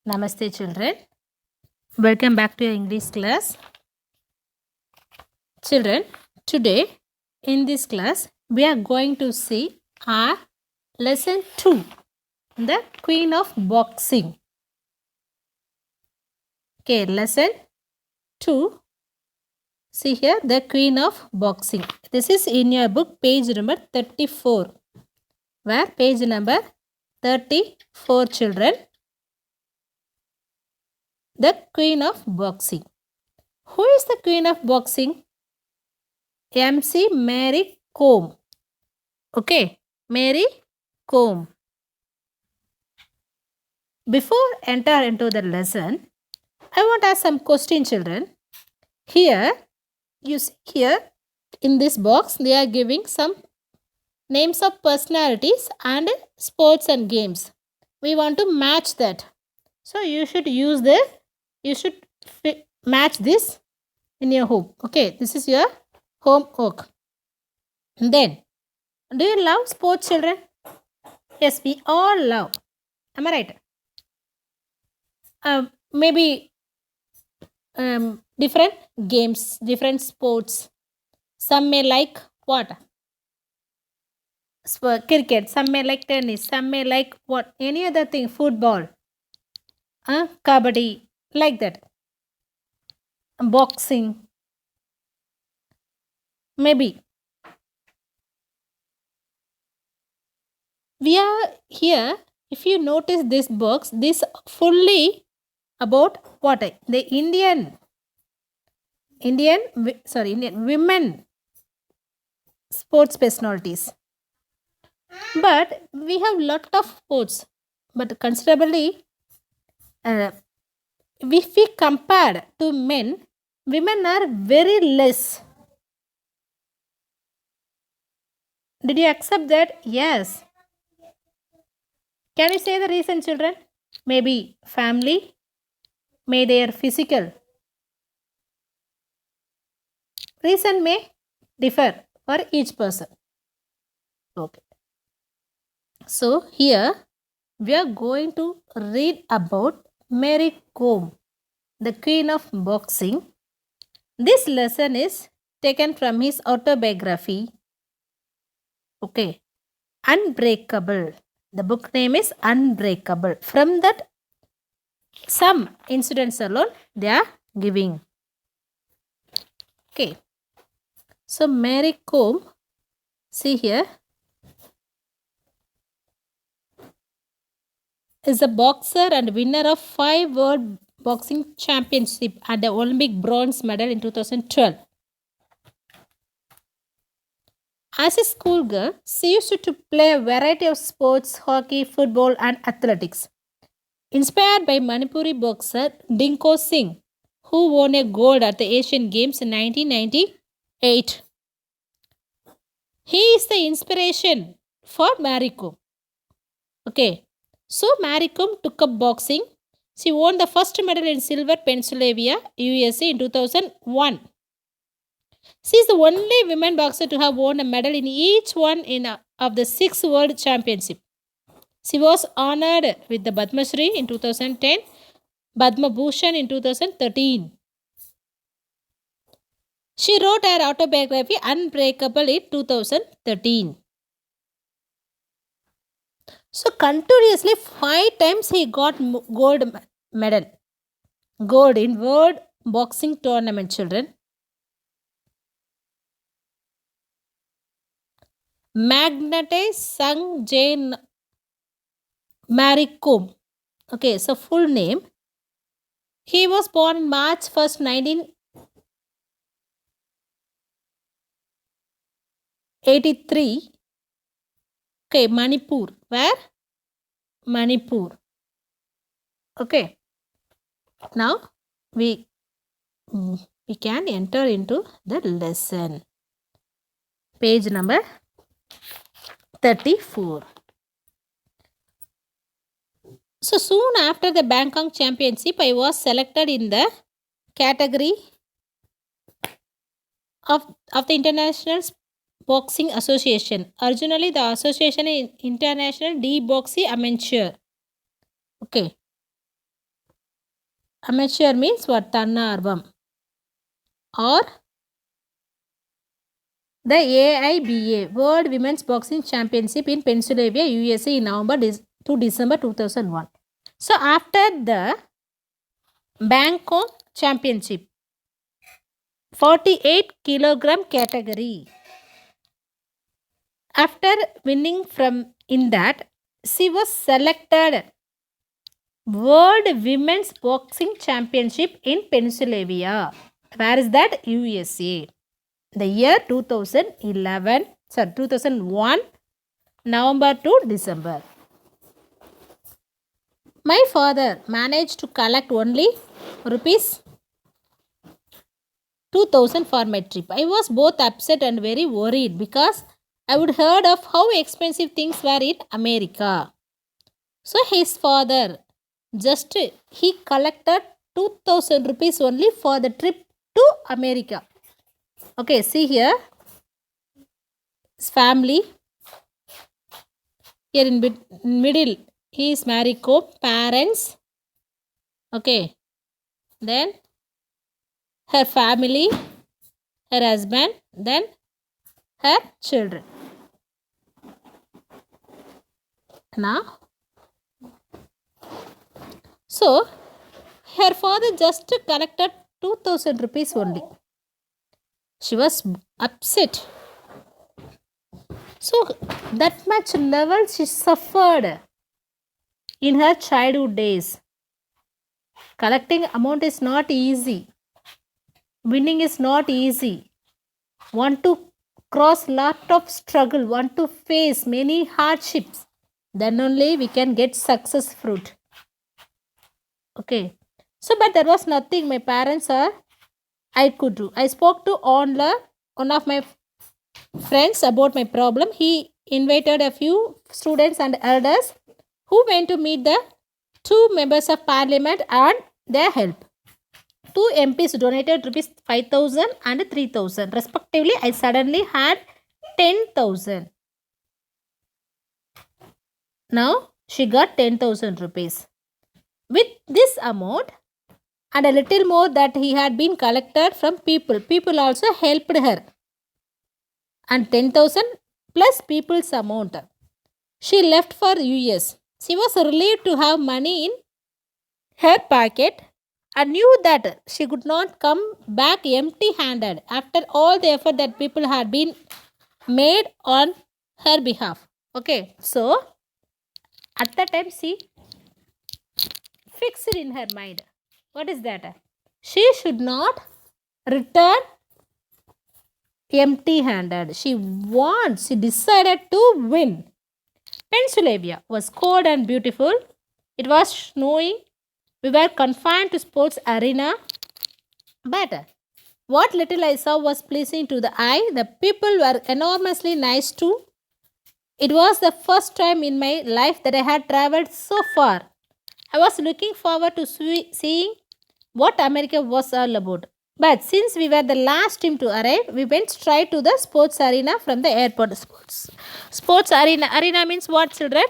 Namaste children. Welcome back to your English class. Children, today in this class we are going to see our lesson 2, the Queen of Boxing. Okay, lesson 2. See here, the Queen of Boxing. This is in your book, page number 34. Where? Page number 34, children. The Queen of Boxing. Who is the Queen of Boxing? MC Mary Kom. Okay, Mary Kom. Before enter into the lesson, I want to ask some question, children. Here, you see here in this box, they are giving some names of personalities and sports and games. We want to match that. So you should use the, you should match this in your home. Okay, this is your homework. Then, do you love sports, children? Yes, we all love. Am I right? Maybe different games, different sports. Some may like what? Cricket. Some may like tennis. Some may like what? Any other thing. Football. Kabaddi. Like that. Boxing. Maybe. We are here. If you notice this box, this fully about what? The Indian women sports personalities. But we have lot of sports, but considerably, if we compare to men, women are very less. Did you accept that? Yes. Can you say the reason, children? Maybe family, may their physical. Reason may differ for each person. Okay. So here we are going to read about Mary Kom, the Queen of Boxing. This lesson is taken from his autobiography. Okay. Unbreakable. The book name is Unbreakable. From that, some incidents alone they are giving. Okay. So Mary Kom, see here, is a boxer and winner of 5 World Boxing Championship and the Olympic bronze medal in 2012. As a schoolgirl, she used to play a variety of sports, hockey, football and athletics. Inspired by Manipuri boxer Dinko Singh, who won a gold at the Asian Games in 1998. He is the inspiration for Mary Kom. Okay, so Mary Kom took up boxing. She won the first medal in silver, Pennsylvania, USA in 2001. She is the only women boxer to have won a medal in each one of the 6 World Championships. She was honored with the Padma Shri in 2010, Padma Bhushan in 2013. She wrote her autobiography Unbreakable in 2013. So continuously 5 times he got gold medal. Gold in World Boxing Tournament, children. Magnate Sung Jane Mary Kom. Okay, so full name. He was born March 1st, 1983. Okay, Manipur. Where? Manipur. Okay. Now we can enter into the lesson. Page number 34. So soon after the Bangkok Championship, I was selected in the category of the International Boxing Association. Originally, the association is International D Boxing Amateur. Okay. Amateur means what? Tannarvam. Or the AIBA, World Women's Boxing Championship in Pennsylvania, USA in November to December 2001. So after the Bangkok Championship, 48 kilogram category. After winning from in that, she was selected World Women's Boxing Championship in Pennsylvania. Where is that? USA. The year 2001, November to December. My father managed to collect only rupees 2000 for my trip. I was both upset and very worried because I would heard of how expensive things were in America. So his father he collected 2000 rupees only for the trip to America. Okay, see here, his family. Here in middle, he is Mariko, parents. Okay, then her family, her husband, then her children. Now, so her father just collected 2000 rupees only. She was upset. So that much level she suffered in her childhood days. Collecting amount is not easy. Winning is not easy. Want to cross lot of struggle, want to face many hardships. Then only we can get success fruit. Okay. So but there was nothing my parents I could do. I spoke to Onla, one of my friends, about my problem. He invited a few students and elders who went to meet the two members of parliament and their help. Two MPs donated rupees 5,000 and 3,000 respectively. I suddenly had 10,000. Now she got 10,000 rupees. With this amount and a little more that he had been collected from people also helped her. And 10,000 plus people's amount. She left for US. She was relieved to have money in her pocket and knew that she could not come back empty handed after all the effort that people had been made on her behalf. Okay, so at that time she fixed in her mind. What is that? She should not return empty handed. She decided to win. Pennsylvania was cold and beautiful. It was snowing. We were confined to sports arena. But what little I saw was pleasing to the eye. The people were enormously nice too. It was the first time in my life that I had traveled so far. I was looking forward to seeing what America was all about. But since we were the last team to arrive, we went straight to the sports arena from the airport. Sports arena. Arena means what, children?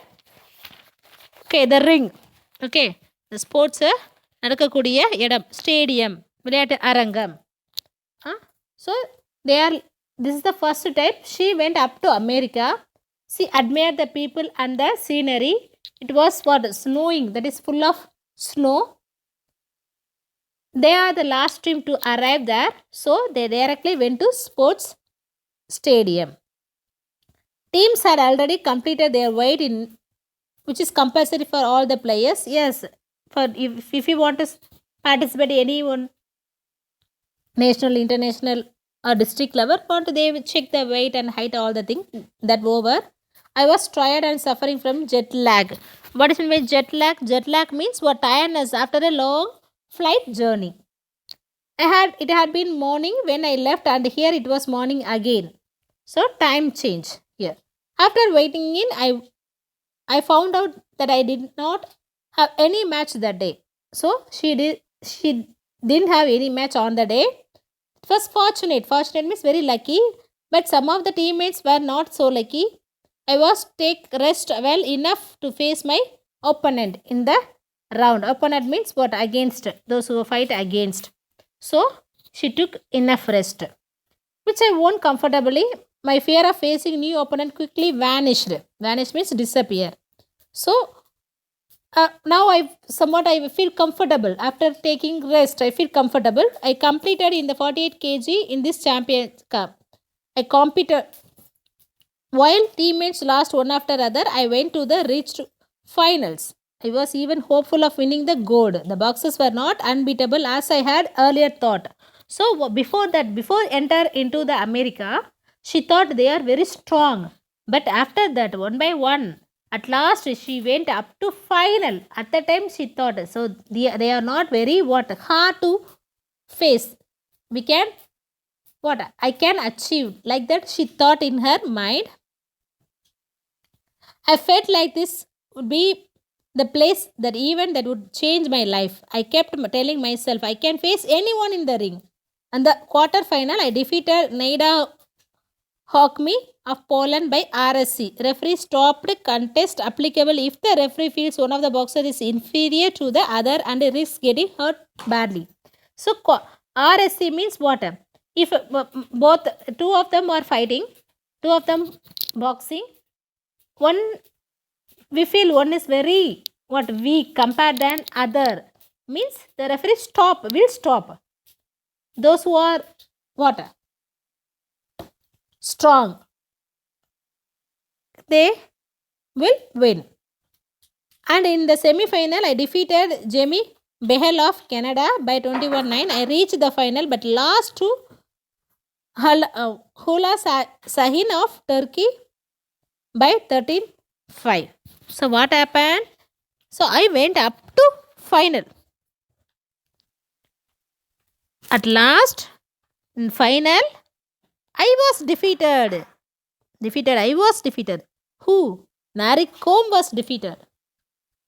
Okay, the ring. Okay, the sports நடக்கக்கூடிய இடம், stadium, விளையாட்டு அரங்கம். So this is the first time she went up to America. She admired the people and the scenery. It was what? Snowing, that is full of snow. They are the last team to arrive there, so they directly went to sports stadium. Teams had already completed their weight in, which is compulsory for all the players. Yes, for if you want to participate any one national, international or district level, they will check the weight and height, all the thing that over. I was tired and suffering from jet lag. What is mean by jet lag? Jet lag means what? Tiredness after a long flight journey. It had been morning when I left and here it was morning again. So time change here. After waiting in, I found out that I did not have any match that day. So she didn't have any match on the day. It was fortunate. Fortunate means very lucky. But some of the teammates were not so lucky. I was take rest well enough to face my opponent in the round. Opponent means what? Against. Those who fight against. So she took enough rest, which I won comfortably. My fear of facing new opponent quickly vanished. Vanish means disappear. So now I feel comfortable after taking rest. I feel comfortable. I completed in the 48 kg in this champion cup. I competed while teammates lost one after other. I went to the reached finals. I was even hopeful of winning the gold. The boxers were not unbeatable as I had earlier thought. So before that, before enter into the America, she thought they are very strong. But after that, one by one, at last she went up to final. At the time she thought, so they are not very hard to face. We can I can achieve, like that she thought in her mind. I felt like this would be the place, that event that would change my life. I kept telling myself I can face anyone in the ring. And the quarter final, I defeated Naida Hokmi of Poland by RSC. Referee stopped contest applicable if the referee feels one of the boxers is inferior to the other and risks getting hurt badly. So RSC means what? If both two of them are fighting, two of them boxing, one we feel one is very weak compared than other, means the referee will stop. Those who are strong, they will win. And in the semi-final, I defeated Jamie Behel of Canada by 21-9. I reached the final but lost to Hula Sahin of Turkey by 13-5. So what happened? So I went up to final. At last, in final, I was defeated. I was defeated. Who? Mary Kom was defeated.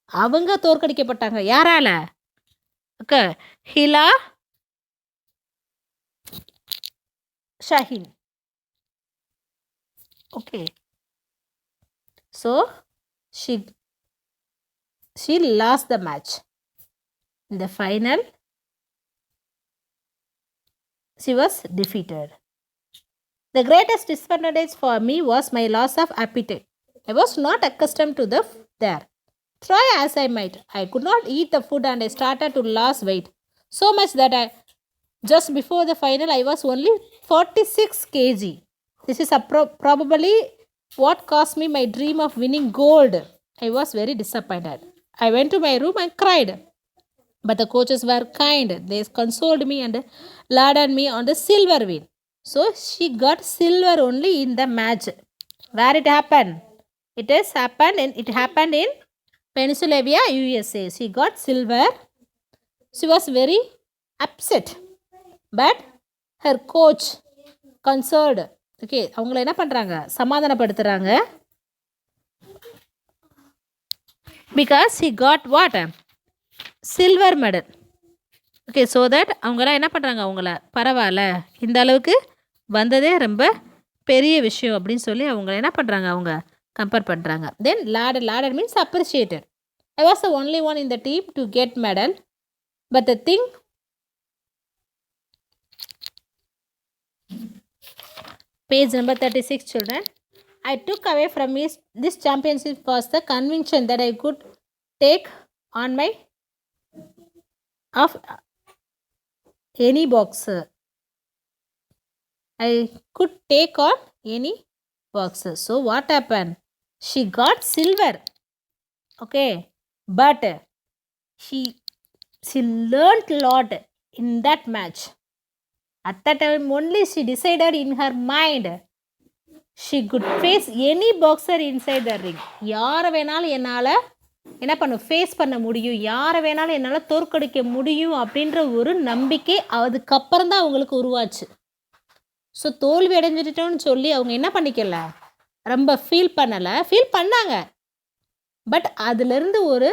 அவங்க தோற்கடிக்கப்பட்டாங்க. யாரால? Hila Sahin. Okay. So she lost the match. In the final, she was defeated. The greatest disadvantage for me was my loss of appetite. I was not accustomed to there. Try as I might, I could not eat the food and I started to lose weight. So much that just before the final, I was only 46 kg. This is probably what cost me my dream of winning gold. I was very disappointed. I went to my room and cried. But the coaches were kind. They consoled me and lauded me on the silver win. So she got silver only in the match. Where it happened? It happened in Pennsylvania, USA. She got silver. She was very upset. But her coach consoled. Okay, அவங்கள என்ன பண்ணுறாங்க? சமாதானப்படுத்துகிறாங்க. Because she got what? Silver medal. Okay, so that அவங்களாம் என்ன பண்ணுறாங்க? அவங்கள பரவாயில்ல, இந்த அளவுக்கு வந்ததே ரொம்ப பெரிய விஷயம் அப்படின்னு சொல்லி அவங்கள என்ன பண்ணுறாங்க? அவங்க கம்பேர் பண்ணுறாங்க. Then lauded means appreciated. I was the only one in the team to get medal. But the thing, page number 36, children. I took away from me this championship was the conviction that I could take on my of any boxer. I could take on any boxer. So what happened? She got silver. Okay, but she learned a lot in that match. At that time only she decided in her mind she could face any boxer inside the ring. யாரை வேணாலும் என்னால் என்ன face பண்ண முடியும், யாரை வேணாலும் என்னால் தோற்கடிக்க முடியும் அப்படின்ற ஒரு நம்பிக்கை அதுக்கப்புறம் தான் அவங்களுக்கு உருவாச்சு. ஸோ தோல்வி அடைஞ்சிட்டோன்னு சொல்லி அவங்க என்ன பண்ணிக்கல, ரொம்ப ஃபீல் பண்ணாங்க. பட் அதுலேருந்து ஒரு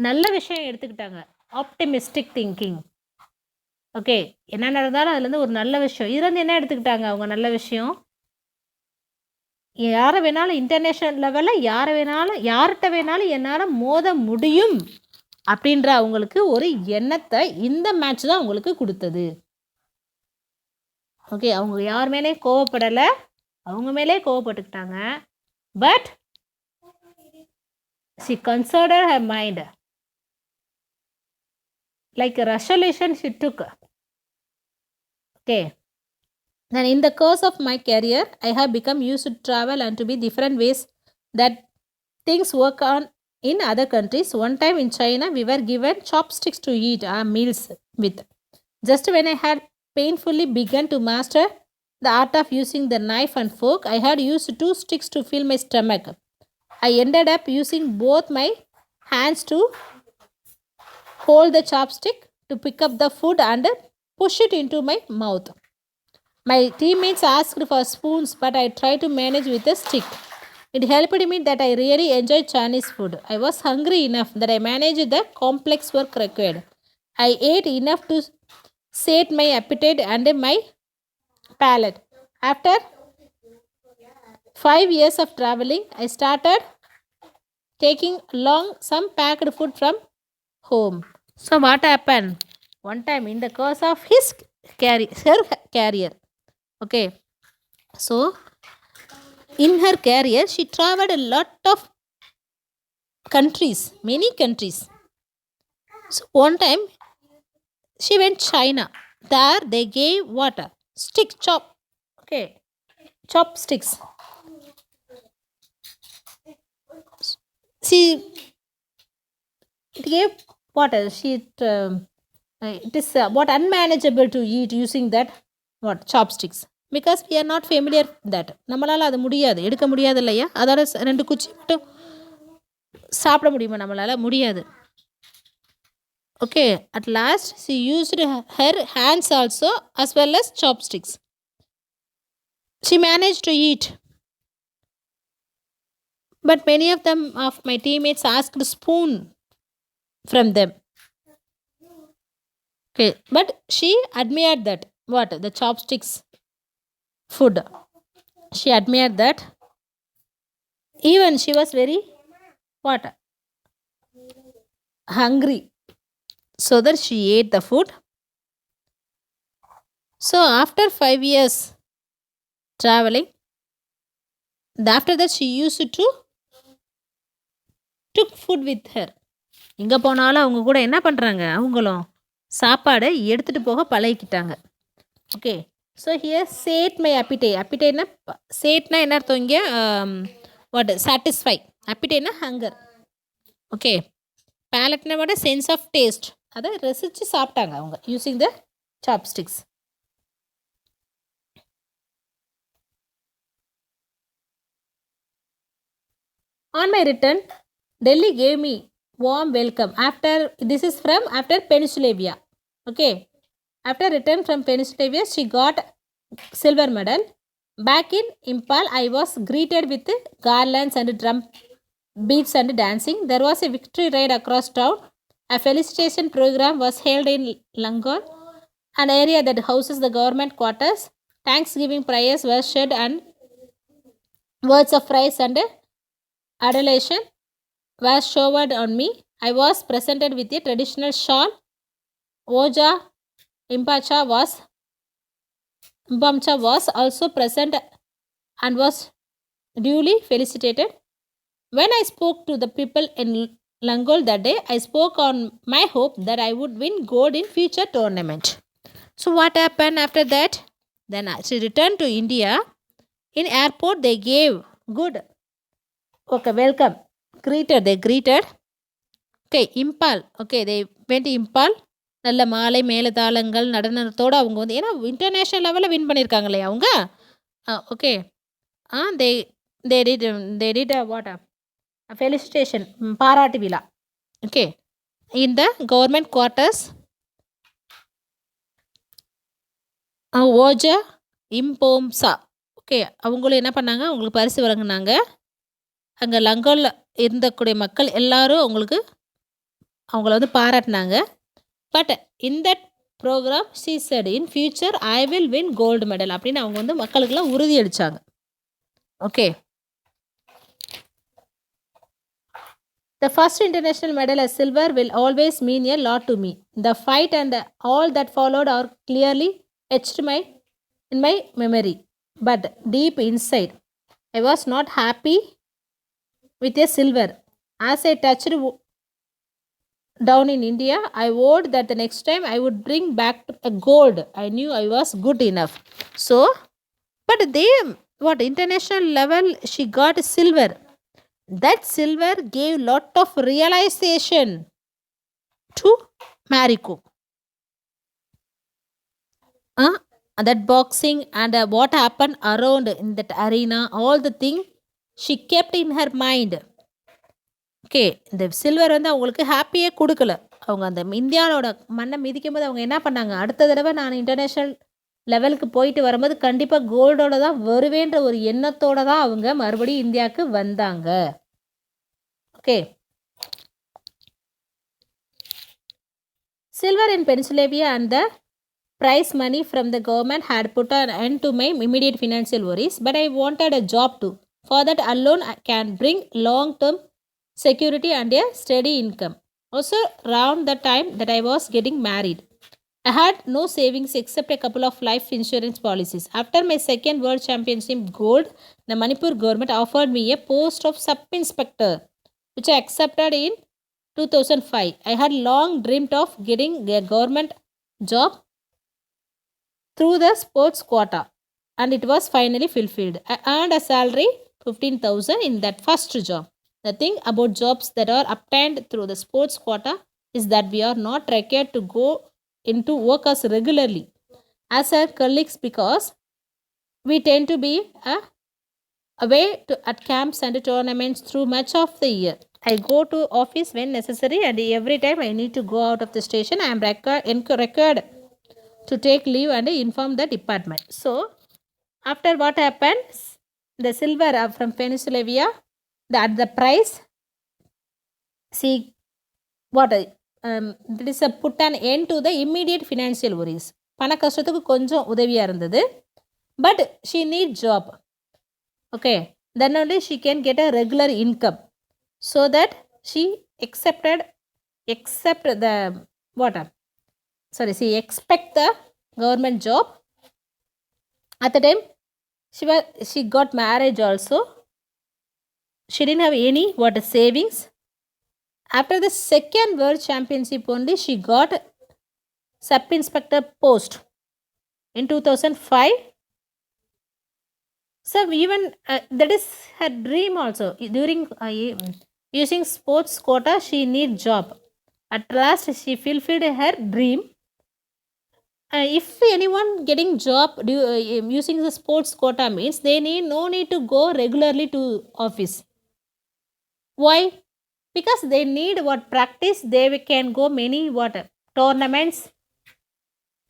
நல்ல விஷயம் எடுத்துக்கிட்டாங்க. Optimistic thinking. ஓகே, என்ன நடந்தாலும் அதுலேருந்து ஒரு நல்ல விஷயம், இதுலேருந்து என்ன எடுத்துக்கிட்டாங்க அவங்க நல்ல விஷயம்? யாரை வேணாலும் இன்டர்நேஷ்னல் லெவலில் யார்கிட்ட வேணாலும் என்னால் மோத முடியும் அப்படின்ற அவங்களுக்கு ஒரு எண்ணத்தை இந்த மேட்ச் தான் அவங்களுக்கு கொடுத்தது. ஓகே, அவங்க யார் மேலே கோவப்படலை, அவங்க மேலே கோவப்பட்டுக்கிட்டாங்க. But she considered her mind like a resolution she took. Okay. Then in the course of my career, I have become used to travel and to be different ways that things work on in other countries. One time in China, we were given chopsticks to eat our meals with. Just when I had painfully begun to master the art of using the knife and fork, I had used 2 sticks to fill my stomach. I ended up using both my hands to hold the chopstick to pick up the food and push it into my mouth. My teammates asked for spoons, but I tried to manage with a stick. It helped me that I really enjoyed Chinese food. I was hungry enough that I managed the complex work required. I ate enough to sate my appetite and my palate. After 5 years of traveling, I started taking along some packed food from home. So what happened? One time in the course of her career, okay, so in her career she traveled a lot of countries, many countries. So one time she went China. There they gave what? Stick chop. Okay, chopsticks. She gave what? It is what unmanageable to eat using that what chopsticks, because we are not familiar that. நம்மளால் அது முடியாது, எடுக்க முடியாது இல்லையா? அதோட 2 குச்சி மட்டும் சாப்பிட முடியுமா? நம்மளால் முடியாது. Okay, at last she used her hands also as well as chopsticks. She managed to eat, but many of them of my teammates asked spoon from them. Okay, but she admired that what? The chopsticks food. She admired that. Even she was very what? Hungry. So that she ate the food. So after 5 years traveling, after that she used to took food with her. எங்கே போனாலும் அவங்க கூட என்ன பண்ணுறாங்க, அவங்களும் சாப்பாடை எடுத்துகிட்டு போக பழகிக்கிட்டாங்க. Okay, so here sate my appetite. appetiteனா சேட்னா என்ன அர்த்தம் இங்கே? வாட்? சாட்டிஸ்ஃபை. appetiteனா ஹங்கர். ஓகே, பேலட்னா விட சென்ஸ் ஆஃப் டேஸ்ட், அதை ரசித்து சாப்பிட்டாங்க அவங்க using the chopsticks. On my return, Delhi gave me warm welcome. This is from after Pennsylvania. Okay, after return from Pennsylvania, she got silver medal. Back in Impal, I was greeted with garlands and drum beats and dancing. There was a victory ride across town. A felicitation program was held in Langon, an area that houses the government quarters. Thanksgiving prayers were said and words of praise and adulation were showered on me. I was presented with a traditional shawl. Oja Impamcha was also present and was duly felicitated. When I spoke to the people in Langol that day, I spoke on my hope that I would win gold in future tournament. So what happened after that? Then she returned to India. In airport, they gave good, okay, welcome. They greeted. Okay, Impal. Okay, they went to Impal. நல்ல மாலை மேலதாளங்கள் நடனத்தோடு அவங்க வந்து, ஏன்னா international லெவலில் win பண்ணியிருக்காங்க இல்லையா அவங்க. Okay, they did what? Felicitation, பாராட்டு விழா. ஓகே, இந்த கவர்மெண்ட் குவார்ட்டர்ஸ் ஓஜா இம்போம்சா. ஓகே, அவங்களும் என்ன பண்ணாங்க, அவங்களுக்கு பரிசு வழங்கினாங்க. அங்கே லங்கோலில் இருந்தக்கூடிய மக்கள் எல்லாரும் அவங்கள வந்து பாராட்டினாங்க. But in that program she said in future I will win gold medal அப்படின்னு அவங்க வந்து மக்களுக்கெல்லாம் உறுதி அளித்தாங்க. Okay, The first international medal as silver will always mean a lot to me. The fight and all that followed are clearly etched in my memory. But deep inside, I was not happy with a silver. As I touched down in India, I vowed that the next time I would bring back a gold. I knew I was good enough. So, but they, what international level, she got silver. That silver gave lot of realization to Mariko. Uh, that boxing and what happened around in that arena, all the thing she kept in her mind. Okay இந்த silver வந்து அவங்களுக்கு ஹாப்பியே கொடுக்கல. அவங்க அந்த இந்தியாவோட மண்ணை மிதிக்கும் போது அவங்க என்ன பண்ணாங்க, அடுத்த தடவை நான் இன்டர்நேஷ்னல் லெவலுக்கு போயிட்டு வரும்போது கண்டிப்பாக கோல்டோட தான் வருவேன்ற ஒரு எண்ணத்தோடு தான் அவங்க மறுபடியும் இந்தியாவுக்கு வந்தாங்க. Okay, silver in Pennsylvania and the prize money from the government had put an end to my immediate financial worries, but I wanted a job too. For that alone I can bring long-term security and a steady income. Also, around the time that I was getting married, I had no savings except a couple of life insurance policies. After my second world championship gold, the Manipur government offered me a post of sub-inspector, which I accepted in 2005. I had long dreamed of getting a government job through the sports quota, and it was finally fulfilled. I earned a salary 15,000 in that first job. The thing about jobs that are obtained through the sports quota is that we are not required to go into work as regularly as our colleagues, because we tend to be away at camps and tournaments through much of the year. I go to office when necessary, and every time I need to go out of the station, I am required to take leave and inform the department. So, after what happens, the silver from Pennsylvania, at the price, see what that is a put an end to the immediate financial worries. பண கஷ்டத்துக்கு கொஞ்சம் உதவியாக இருந்தது. But she need job. Okay, then only she can get a regular income. So that she expect the expect the government job. At the time she got marriage also. She didn't have any savings. After the second world championship only she got sub-inspector post in 2005. So even that is her dream also. During using sports quota, she need job. At last she fulfilled her dream. If anyone getting job using the sports quota means they no need to go regularly to office. Why? Because they need practice. They can go many tournaments.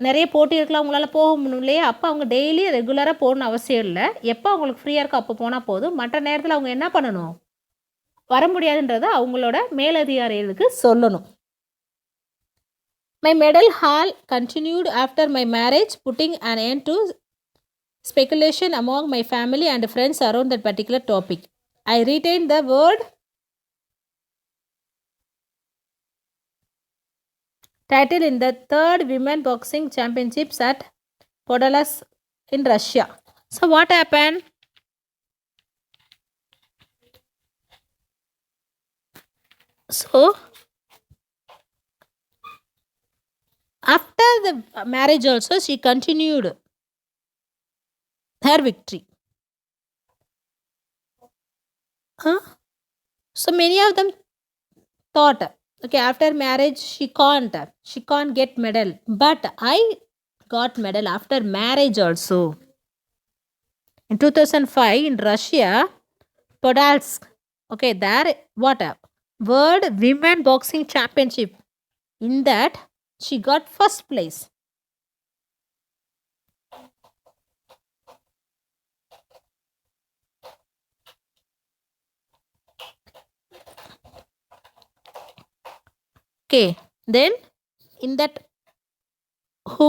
நிறைய போட்டிகளுக்குலாம் அவங்களால போக முடியும் இல்லையா? அப்போ அவங்க daily ரெகுலராக போகணுன்னு அவசியம் இல்லை. எப்போ அவங்களுக்கு ஃப்ரீயாக இருக்கோ அப்போ போனால் போதும். மற்ற நேரத்தில் அவங்க என்ன பண்ணணும், வர முடியாதுன்றதை அவங்களோட மேலதிகாரிகளுக்கு சொல்லணும். My medal haul continued after my marriage, putting an end to speculation among my family and friends around that particular topic. I retained the world title in the third women boxing championships at Podolsk in Russia. So what happened? So after the marriage also she continued her victory. So many of them thought, okay, after marriage she can't get medal, but I got medal after marriage also. In 2005 in Russia, Podolsk, okay, there World Women Boxing Championship, in that she got first place. Okay, then in that who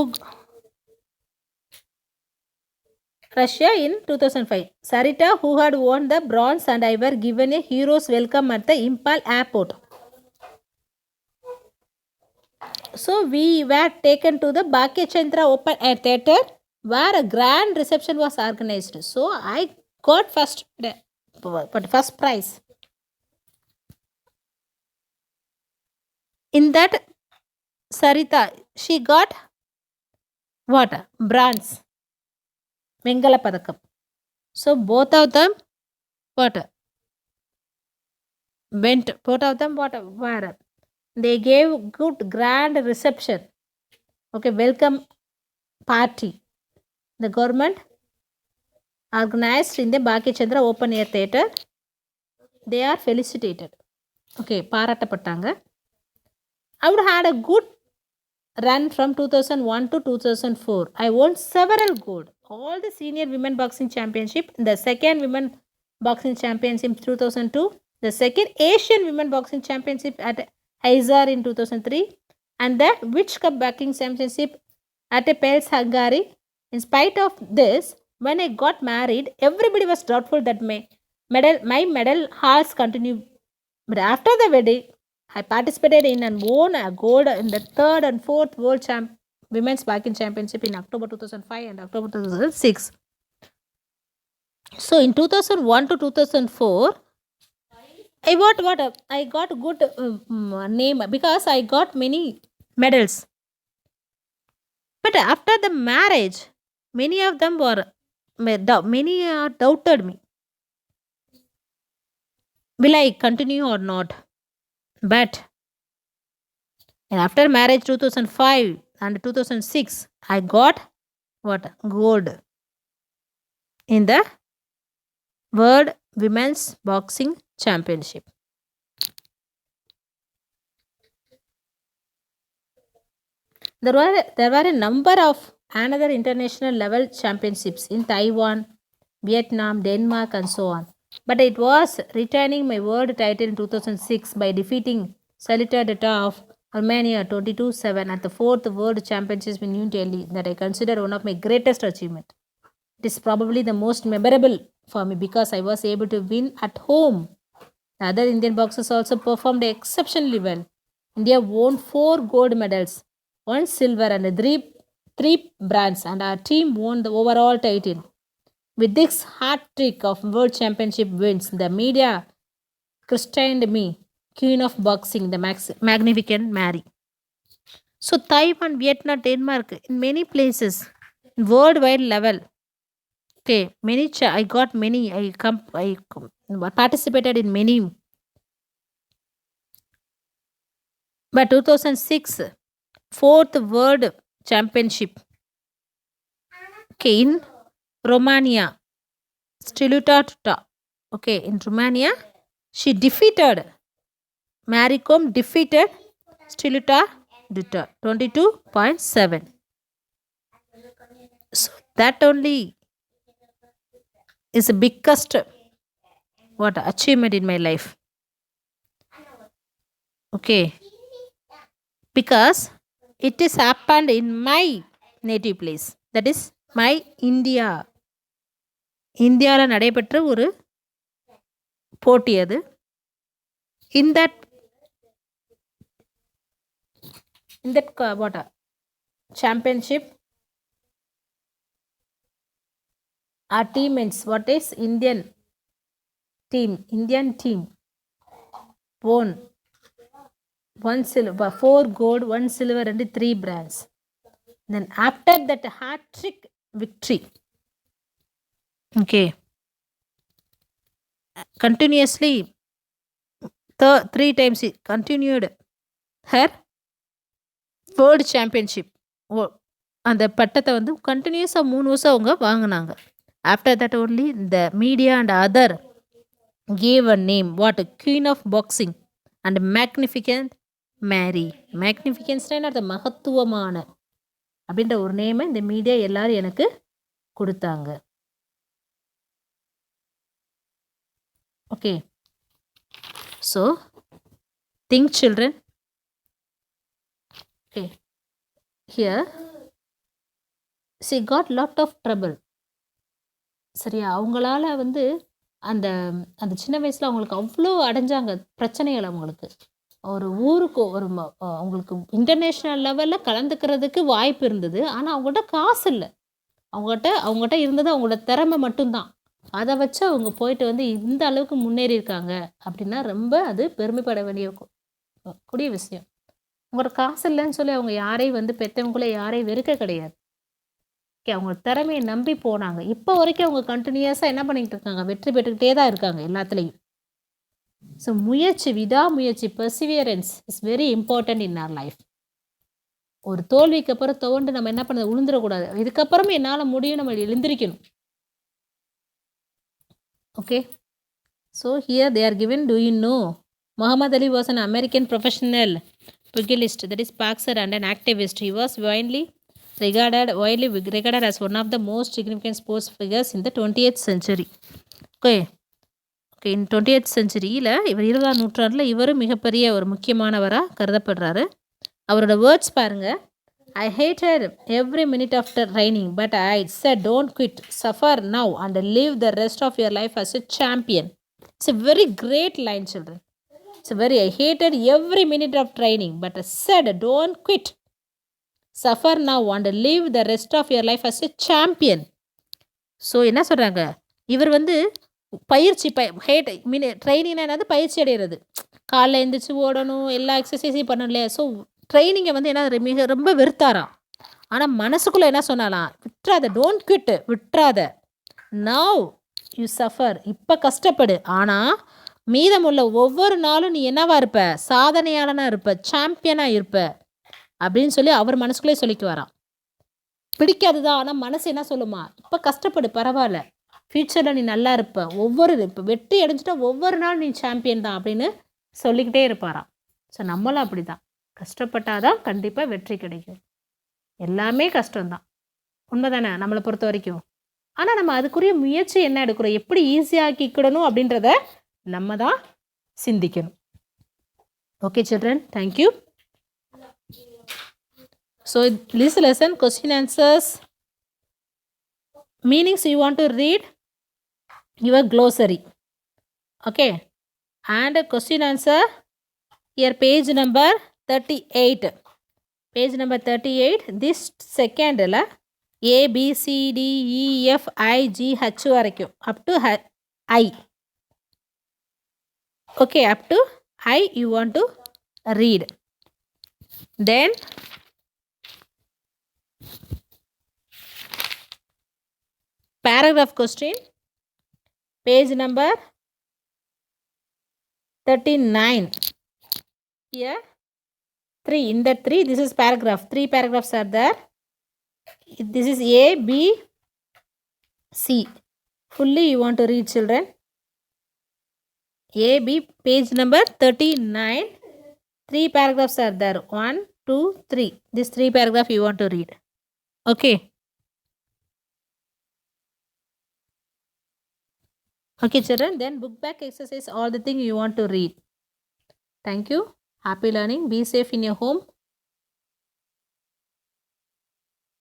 Russia in 2005. Sarita, who had won the bronze and I were given a hero's welcome at the Impal airport. So we were taken to the Bhakya Chandra Open Air Theatre where a grand reception was organized. So I got first prize. In that, Sarita, she got what? Bronze. Vengala Padakam. So both of them what? Both of them what were? They gave good grand reception. Okay, welcome party. The government organized in the Bhakya Chandra Open Air Theatre. They are felicitated. Okay, பாராட்டப்பட்டாங்க. I would had a good run from 2001 to 2004. I won several gold. All the senior women boxing championship, the second women boxing championship 2002, the second Asian women boxing championship at Izar in 2003, and the Witch Cup boxing championship at Pels Hungary. In spite of this, when I got married, everybody was doubtful that my medal halls continue. But after the wedding, I participated in and won a gold in the third and fourth World Women's Boxing Championship in October 2005 and October 2006. So in 2001 to 2004, I got good name because I got many medals. But after the marriage, many of them doubted me. Will I continue or not? But after marriage 2005 and 2006, I got what? Gold in the World Women's Boxing Championship. There were a number of another international level championships in Taiwan, Vietnam, Denmark, and so on. But it was retaining my world title in 2006 by defeating Salita Data of Armenia 22-7 at the 4th World Championships in New Delhi that I consider one of my greatest achievements. It is probably the most memorable for me because I was able to win at home. The other Indian boxers also performed exceptionally well. India won 4 gold medals, 1 silver and 3 bronze, and our team won the overall title. With this hat trick of World Championship wins, the media christened me Queen of Boxing, the Magnificent Mary. So Taiwan, Vietnam, Denmark, in many places, worldwide level. Okay, I got many. I participated in many. But 2006, 4th World Championship. Okay, in Romania, Stiluta Tuta. Okay, in Romania, she defeated, Mary Kom defeated Stiluta Tuta 22.7. So that only is the biggest achievement in my life. Okay, because it is happened in my native place, that is my India. இந்தியாவில் நடைபெற்ற ஒரு போட்டி அது. In that championship, our teammates, what is Indian team won 1 silver, 4 gold, 1 silver and 3 bronze. Then after that hat-trick victory, okay, continuously 3 times he continued her world championship. அந்த பட்டத்தை வந்து கண்டினியூஸாக 3 வருஷம் அவங்க வாங்கினாங்க. After that only the media and other gave a name, Queen of Boxing and Magnificent Mary. மேக்னிஃபிகன்ஸ்னா அது மகத்துவமான அப்படின்ற ஒரு நேமை இந்த மீடியா எல்லாரும் எனக்கு கொடுத்தாங்க. Okay, so think children. Okay, here she got lot of trouble. சரியா? அவங்களால வந்து அந்த அந்த சின்ன வயசுல அவங்களுக்கு அவ்ளோ அடைஞ்சாங்க பிரச்சனைகள் அவங்களுக்கு. ஒரு ஊருக்கு ஒரு அவங்களுக்கு இன்டர்நேஷனல் லெவல்ல கலந்துக்கிறதுக்கு வாய்ப்பு இருந்தது. ஆனா அவங்கள்ட்ட காசு இல்ல. அவங்கட்ட இருந்தது அவங்களோட திறமை மட்டும் தான். அத வச்சு அவங்க போயிட்டு வந்து இந்த அளவுக்கு முன்னேறியிருக்காங்க அப்படின்னா, ரொம்ப அது பெருமைப்பட வேண்டிய கூடிய விஷயம். அவங்களோட காசு இல்லன்னு சொல்லி அவங்க யாரையும் வந்து பெத்தவங்கள யாரையும் வெறுக்க கிடையாது. ஓகே. அவங்க திறமைய நம்பி போனாங்க. இப்போ வரைக்கும் அவங்க கன்டினியூஸா என்ன பண்ணிக்கிட்டு இருக்காங்க? வெற்றி பெற்றுக்கிட்டே தான் இருக்காங்க எல்லாத்துலயும். ஸோ முயற்சி, விடாமுயற்சி perseverance is very important in our life. ஒரு தோல்விக்கு அப்புறம் துவண்டு நம்ம என்ன பண்ண விழுந்துறக்கூடாது. இதுக்கப்புறமும் என்னால முடியும் நம்ம எழுந்திரிக்கணும். Okay. So here they are given to you no Muhammad Ali was an American professional pugilist, that is boxer and an activist. He was widely regarded as one of the most significant sports figures in the 20th century. Okay. Okay. In 20th செஞ்சுரியில் இவர் 20ஆம் நூற்றாண்டில் இவரும் மிகப்பெரிய ஒரு முக்கியமானவராக கருதப்படுறாரு. அவரோட words பாருங்க. I hated every minute after training, but I said don't quit, suffer now and live the rest of your life as a champion. It's a very great line, children. I hated every minute of training, but I said don't quit, suffer now and live the rest of your life as a champion. So என்ன சொல்கிறாங்க, இவர் வந்து பயிற்சி ட்ரைனிங்னா என்னது, பயிற்சி அடைகிறது. காலைல எழுந்திரிச்சு ஓடணும், எல்லா எக்ஸசைஸையும் பண்ணணும் இல்லையா. ஸோ ட்ரைனிங்கை வந்து என்ன ரொம்ப வெறுத்தாராம். ஆனால் மனசுக்குள்ளே என்ன சொன்னாலாம், விட்டுறாத, டோன்ட் குவிட், விட்டுறாத, நவ் யூ சஃபர், இப்போ கஷ்டப்படு, ஆனால் மீதமுள்ள ஒவ்வொரு நாளும் நீ என்னவா இருப்ப, சாதனையாளனாக இருப்ப, சாம்பியனாக இருப்ப அப்படின்னு சொல்லி அவர் மனசுக்குள்ளே சொல்லிக்கு வரான். பிடிக்காதுதான், ஆனால் மனசு என்ன சொல்லுமா, இப்போ கஷ்டப்படு, பரவாயில்ல, ஃப்யூச்சரில் நீ நல்லா இருப்ப, இப்போ வெற்றி அடைஞ்சிட்டா ஒவ்வொரு நாள் நீ சாம்பியன் தான் அப்படின்னு சொல்லிக்கிட்டே இருப்பாராம். ஸோ நம்மளும் அப்படி தான், கஷ்டப்பட்டாதான் கண்டிப்பாக வெற்றி கிடைக்கும். எல்லாமே கஷ்டம்தான், உண்மைதானே நம்மளை பொறுத்த வரைக்கும். ஆனால் நம்ம அதுக்குரிய முயற்சி என்ன எடுக்கிறோம், எப்படி ஈஸியாக்கிக்கிடணும் அப்படின்றத நம்ம தான் சிந்திக்கணும். Okay children, thank you. So this lesson, question answers, meanings you want to read your glossary. Okay, and question answer here, page number 38. Page number 38. This second la A B C D E F I G H வரைக்கும் up to I. Okay, up to I you want to read. Then paragraph question, page number 39. Here 3, in that 3 this is paragraph, 3 paragraphs are there. This is A, B, C. Fully you want to read, children. A, B, page number 39. 3 paragraphs are there. 1, 2, 3. This 3 paragraph you want to read. Okay. Okay, children. Then book back exercise, all the things you want to read. Thank you. Happy learning. Be safe in your home.